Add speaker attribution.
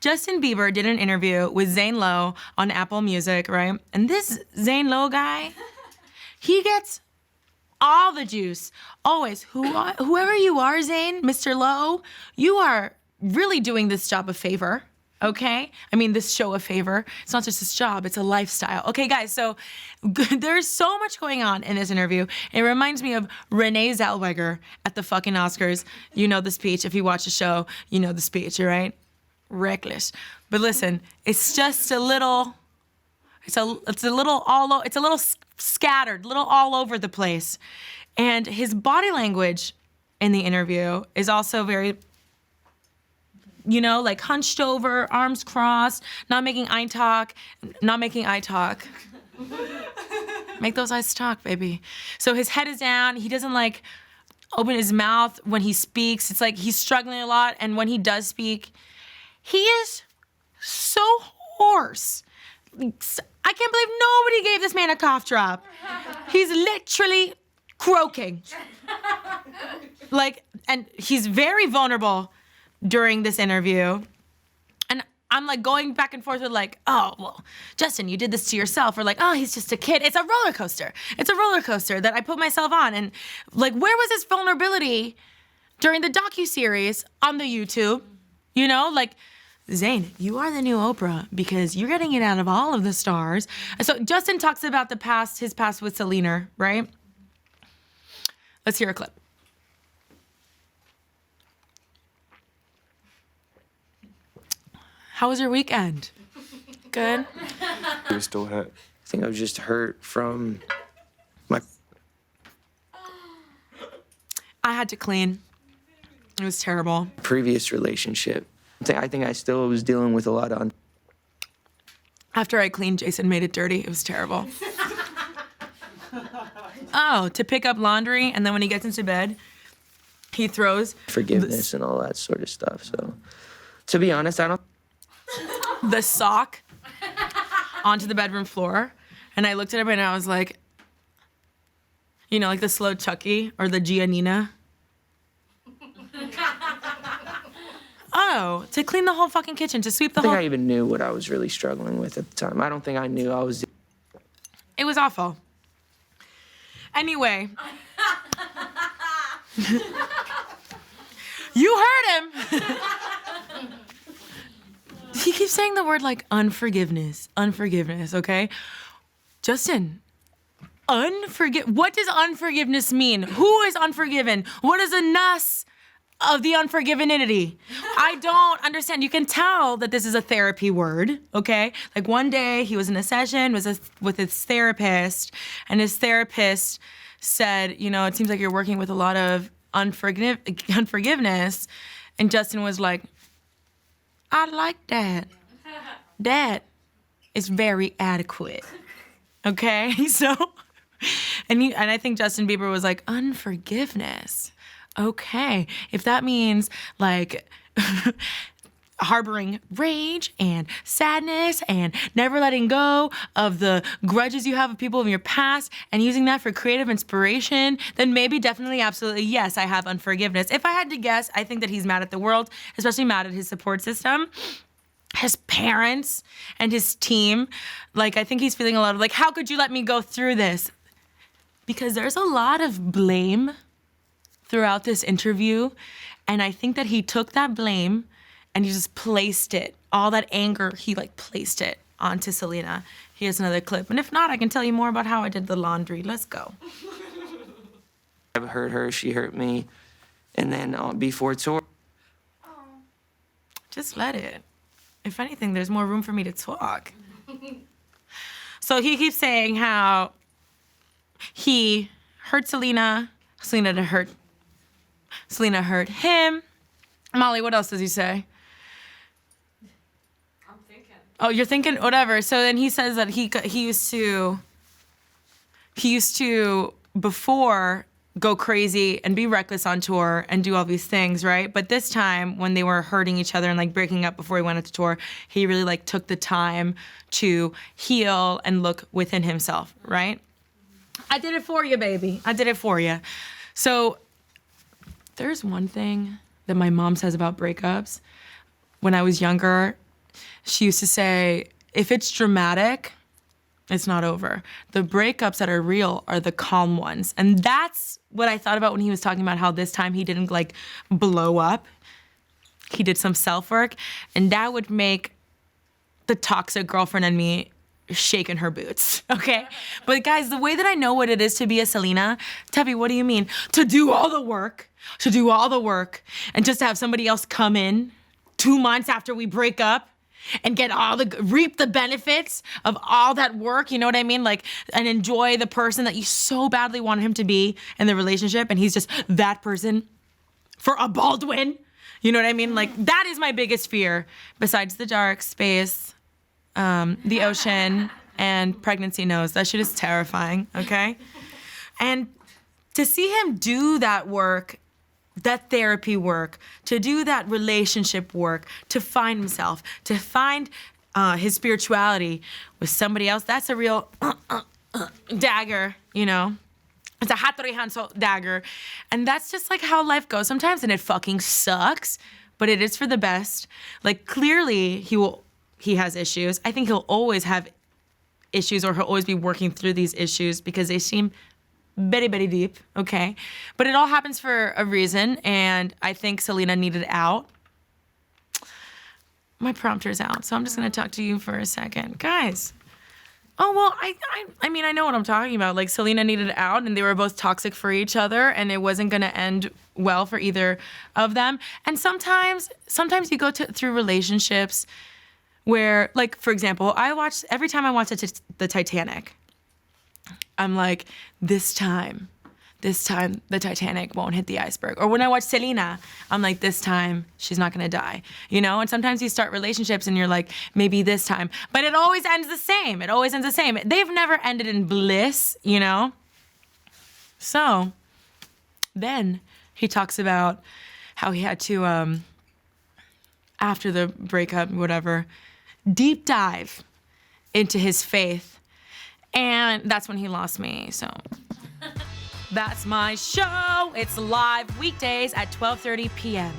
Speaker 1: Justin Bieber did an interview with Zane Lowe on Apple Music, right? And this Zane Lowe guy, he gets all the juice. Always. Whoever you are, Zane, Mr. Lowe, you are really doing this job a favor. Okay? I mean, this show a favor. It's not just this job, it's a lifestyle. Okay, guys, so there's so much going on in this interview. It reminds me of Renee Zellweger at the fucking Oscars. You know the speech. If you watch the show, you know the speech, all right? Reckless. But listen, it's just a little, it's a little scattered, little all over the place. And his body language in the interview is also very, you know, like hunched over, arms crossed, not making eye talk. Make those eyes talk, baby. So his head is down. He doesn't like open his mouth when he speaks. It's like he's struggling a lot. And when he does speak, he is so hoarse. I can't believe nobody gave this man a cough drop. He's literally croaking. Like, and he's very vulnerable during this interview. And I'm like going back and forth with like, oh, well, Justin, you did this to yourself. Or like, oh, he's just a kid. It's a roller coaster. It's a roller coaster that I put myself on. And like, where was his vulnerability during the docuseries on the YouTube? You know, like, Zane, you are the new Oprah because you're getting it out of all of the stars. And so Justin talks about his past with Selena, right? Let's hear a clip. How was your weekend? Good?
Speaker 2: You're still hurt.
Speaker 3: I think I was just hurt from my...
Speaker 1: I had to clean. It was terrible.
Speaker 3: previous relationship. I think I still was dealing with a lot of...
Speaker 1: After I cleaned, Jason made it dirty. It was terrible. Oh, to pick up laundry, and then when he gets into bed, he throws...
Speaker 3: forgiveness and all that sort of stuff, so... To be honest, I don't...
Speaker 1: the sock onto the bedroom floor, and I looked at him and I was like, you know, like the slow Chucky or the Giannina. Oh, to clean the whole fucking kitchen, to sweep the
Speaker 3: I think
Speaker 1: whole...
Speaker 3: I even knew what I was really struggling with at the time. I don't think I knew I was...
Speaker 1: It was awful. Anyway. You heard him. He keeps saying the word like unforgiveness, okay? Justin, what does unforgiveness mean? Who is unforgiven? What is the nus of the unforgivenity? I don't understand. You can tell that this is a therapy word, okay? Like one day he was in a session with his therapist, and his therapist said, you know, it seems like you're working with a lot of unforgiveness. And Justin was like, I like that. That is very adequate. Okay? So, and I think Justin Bieber was like, unforgiveness. Okay. If that means like harboring rage and sadness and never letting go of the grudges you have with people in your past and using that for creative inspiration, then maybe, definitely, absolutely, yes, I have unforgiveness. If I had to guess, I think that he's mad at the world, especially mad at his support system, his parents, and his team. Like, I think he's feeling a lot of like, how could you let me go through this? Because there's a lot of blame throughout this interview, and I think that he took that blame and he just placed it, all that anger, he like placed it onto Selena. Here's another clip. And if not, I can tell you more about how I did the laundry. Let's go.
Speaker 3: I hurt her, she hurt me. And then before tour...
Speaker 1: Just let it. If anything, there's more room for me to talk. So he keeps saying how he hurt Selena hurt him. Molly, what else does he say? Oh, you're thinking? Whatever. So then he says that he used to before go crazy and be reckless on tour and do all these things, right? But this time when they were hurting each other and like breaking up before he went into tour, he really like took the time to heal and look within himself, right? I did it for you, baby. I did it for you. So there's one thing that my mom says about breakups. When I was younger, she used to say, if it's dramatic, it's not over. The breakups that are real are the calm ones. And that's what I thought about when he was talking about how this time he didn't like blow up. He did some self-work, and that would make the toxic girlfriend and me shake in her boots, okay? But guys, the way that I know what it is to be a Selena, Tefi, what do you mean? To do all the work, and just to have somebody else come in 2 months after we break up and reap the benefits of all that work, you know what I mean? Like, and enjoy the person that you so badly wanted him to be in the relationship, and he's just that person for a Baldwin. You know what I mean? Like, that is my biggest fear, besides the dark space, the ocean, and pregnancy nose. That shit is terrifying, okay? And to see him do that work, that therapy work, to do that relationship work, to find himself, to find his spirituality with somebody else, that's a real dagger, you know? It's a Hattori Hanzo dagger. And that's just like how life goes sometimes, and it fucking sucks, but it is for the best. Like, clearly he has issues. I think he'll always have issues, or he'll always be working through these issues because they seem very, very deep, okay? But it all happens for a reason, and I think Selena needed out. My prompter's out, so I'm just gonna talk to you for a second. Guys, oh, well, I mean, I know what I'm talking about. Like, Selena needed out, and they were both toxic for each other, and it wasn't gonna end well for either of them. And sometimes you go through relationships where, like, for example, every time I watch the Titanic, I'm like, this time the Titanic won't hit the iceberg. Or when I watch Selena, I'm like, this time she's not gonna die, you know? And sometimes you start relationships and you're like, maybe this time, but it always ends the same. They've never ended in bliss, you know? So then he talks about how he had to, after the breakup, whatever, deep dive into his faith. And that's when he lost me, so. That's my show. It's live weekdays at 12:30 p.m.